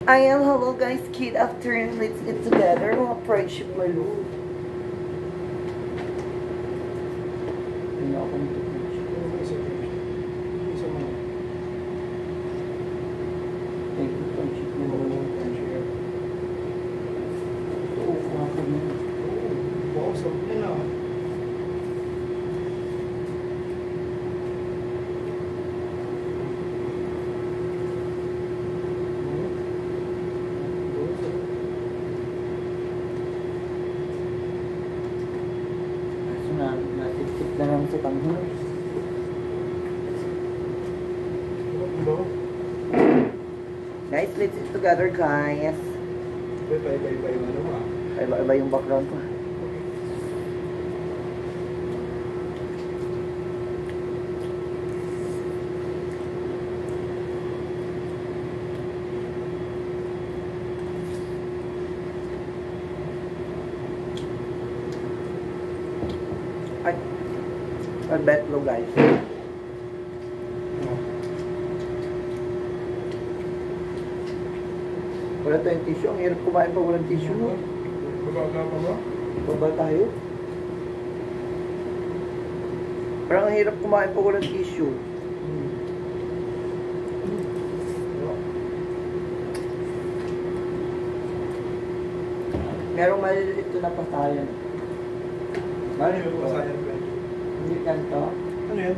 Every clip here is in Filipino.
Ayan, hello guys, kid afternoon, let's eat together, mga friendship malo. Hindi ako nito-friendship. Thank you, friendship malo. Oo, mga kami. Wow, so, yun na. Nasip-sip na lang sa tanghol. Guys, let's eat together, guys. Iba-iba yung ano mo. Iba-iba yung background ko. Ay, betlo guys. Wala tayong tissue. Ang hirap kumain pa walang tissue, no? Babaga pa ba? Baba tayo. Parang ang hirap kumain pa walang tissue. Merong maliliit na pasayan. Ano yung pasayan ko? Hindi kanto. Ano yan?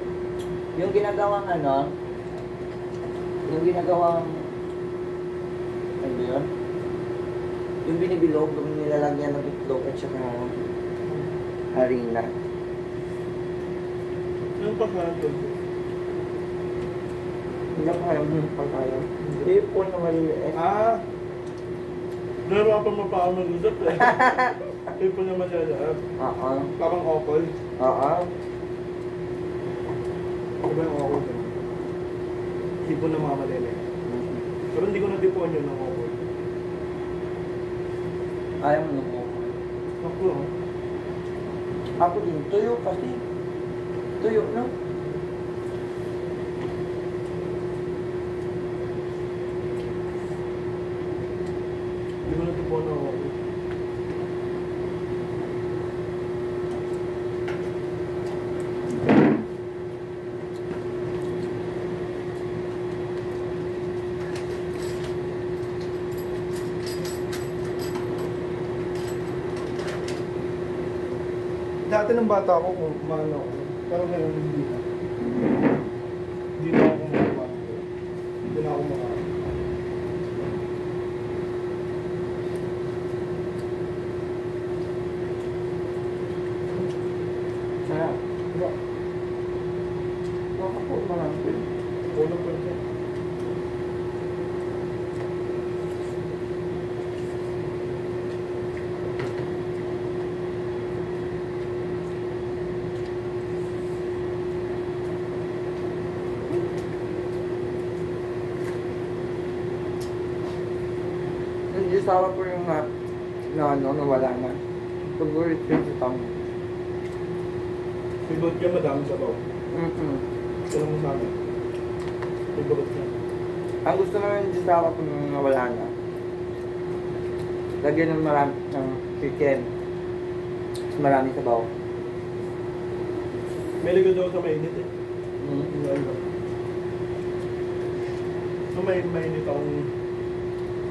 Yung ginagawang ano, yung ginagawang, ano yun? Yung binibilog, yung nilalagyan ng itlog at saka harina. Yung pasayan ko? Hindi ako kaya yung pasayan. Ipon na maliliit. Ah! Meron pa mapaan mag-usap eh. Ipon naman siya lahat. Oo. Parang okol. Oo. Diba yung okol din? Ipon na mga malili. Pero hindi ko natipon yun ng okol. Ayaw mo nung okol. Ako oh. Ako din, tuyo kasi. Tuyo, no? Hindi ko natipon ng okol. Dati ng bata ako kung maano ako. Pero ngayon hindi na. Hindi na ako kumakain. Hindi na ako kumakain. Sarap. Diba? Ako po, marami. Ulo po ito. Hindi sawa po yung nawala na. Siguro ito yung sa tamo. Pibot ka madami sa loob. Ito mo sa amin. Pibot ka. Ang gusto naman hindi sawa po nung nawala na. Lagyan ng marami ng chicken. Mas marami sabaw. May ligo daw sa mainit eh. So mainit akong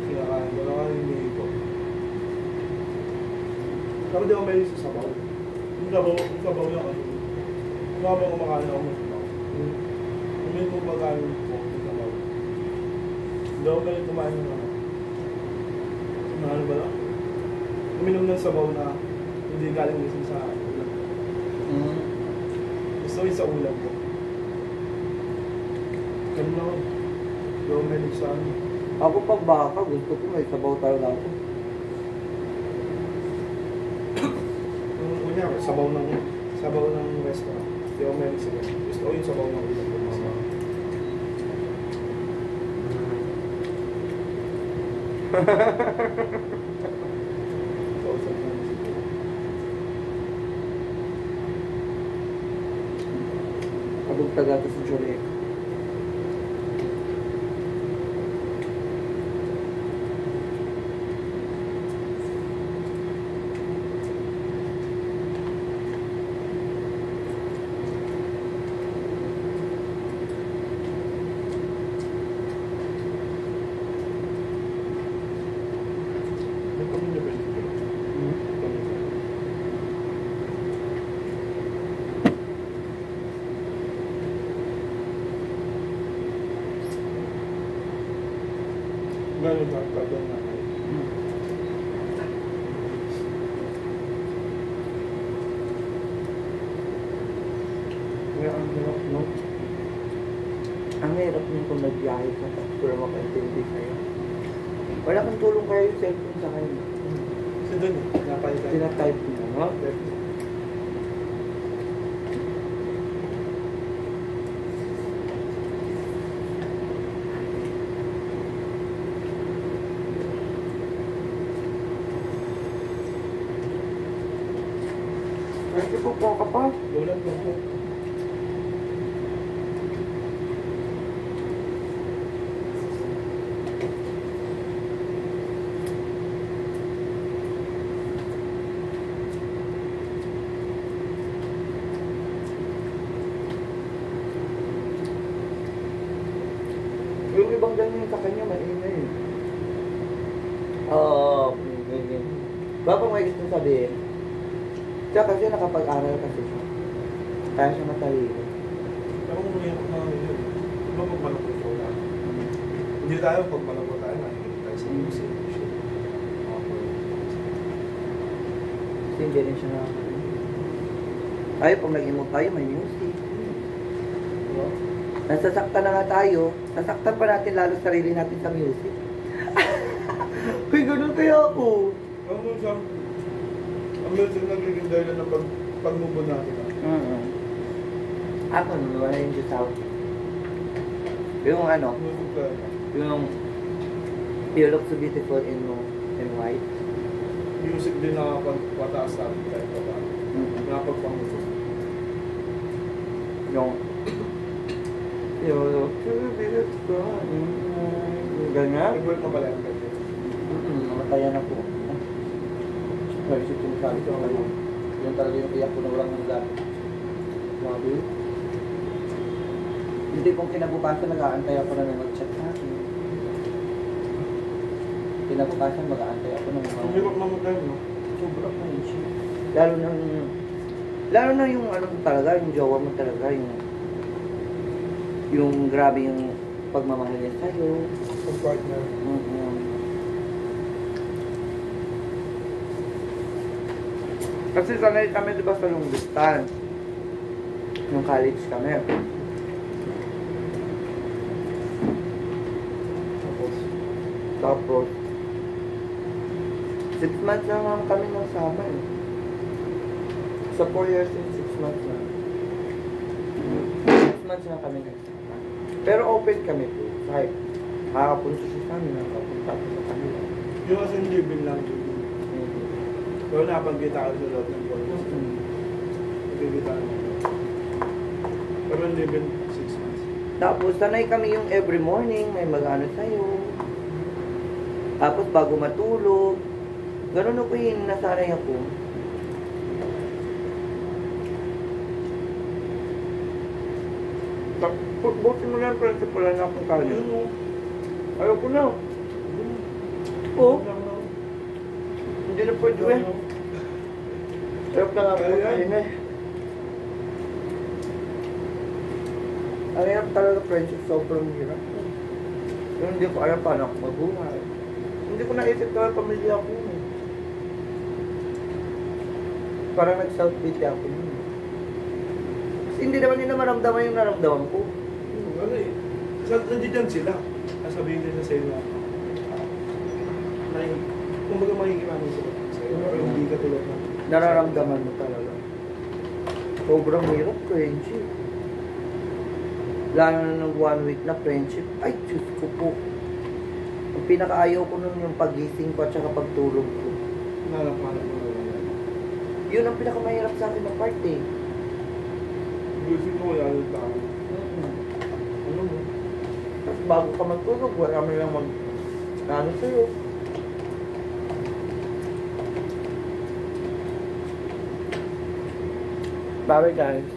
kinakain. Wala ka yung hinihingi ko. Pero di ako may sa sabaw. Yung sabaw niya kasi. Kung habang kumakain ako ng sabaw. Kumin ko magkain ko ng sabaw. Hindi ako may kumain ng ano. Ano ba lang? Uminom ng sabaw na hindi galing mismo sa ulam. Gusto ko yung sa ulam ko. Ganun lang ako. Hindi ako may sa ano. Ako pag baka, gusto ko may sabaw talaga ako. Yung kunyari, sabaw ng restaurant. Hindi ako may sa ganun. Gusto ko yung sabaw ng ulam ko. Pagod taga ito sa Jurek. kami niya pwede ko. Ganun ba? Kagawin na kayo. Kaya ang hirap, no? Ang hirap nyo kung nagbiyahe ka tapos pero makaintindi sa'yo. Wala kang tulong kaya yung cellphone sa kanya. Kasi doon eh, napalitan. Sinatype mo, no? Kasi po ka pa. Ulan lang po. Yung ibang ganyan sa kanya, maingay. Ganyan. Baka may gusto sabihin. Siya kasi nakapag-aral kasi siya. Kaya siya matalino. Pero kung may na yun, diba pag malapot ko na? Hindi tayo pag malapot tayo, nakikinig tayo sa music. Kasi hindi rin siya nakakalimutan. Tayo, pag nag-emote tayo, may music. Diba? Nasasaktan na nga tayo, nasaktan pa natin lalo sarili natin sa music. Uy, ganun kaya ako. Ang music, ang music nagiging dahilan ng pag-move on natin. Ako, wala yung Diyos out. Yung ano, Music tayo. yung You look so beautiful in white. Music din nakapagpataas natin kahit pa ba. Nakapagpanguso. Yung You look so beautiful in white. Yung ganyan. Nag-work na pala yung ganyan. Namatayan na po. Ay, isip ko sabi ko ano. Yun talaga yung iyak ko na walang nanggabi. Grabe. Hindi kung kinabukasan nag-aantay ako na may mag-chat sa akin. Kinabukasan mag-aantay ako ng Ang hirap mamatay, no? sobrang friendship. Lalo na yung ano talaga, yung jowa mo talaga, yung grabe yung pagmamahal niya sa'yo. Ang partner. Kasi sanay kami diba sa long distance. Nung college kami. Tapos 6 months lang naman kami nasama eh. Sa 4 years and 6 months na. 6 months na kami nagsama. Pero open kami po. Kahit makakapunta siya sa amin, nakakapunta ako sa kanila. Yung kasi live-in lang. Pero napanggita ka sa loob ng podcast. Nagkikita ka naman. Pero live-in 6 months. Tapos sanay kami yung every morning, may mag-ano sa'yo. Tapos bago matulog, ganun ako yun, nasanay ako. Buti mo lang, friendship, wala na akong kanya. Ayun mo. Ayoko na. Oo. Hindi na pwede eh. Ayok na nga ako kain eh. Ang hirap talaga friendship, sobrang hirap. Yung hindi ko alam paano ako mabuhay. Hindi ko naisip na may pamilya ako. Parang nag-self-pity ako. Kasi hindi naman nila maramdaman yung naramdaman ko. Ano eh. Nandiyan sila. Sasabihin nila sa'yo na kumbaga makikimano sila sa'yo. Pero hindi ka tulad na. Nararamdaman mo talaga. Sobrang hirap friendship. Lalo na ng 1 week na friendship. Ay, Diyos ko po. Ang pinakaayaw ko nun yung pagising ko at saka pagtulog ko. Nalap-malap mo na lang. Yun ang pinakamahirap sa akin ng part eh. Gusto ko wala yung tao. Ano mo? Tapos bago ka matulog, wala mo lang ano sa'yo. Bye guys.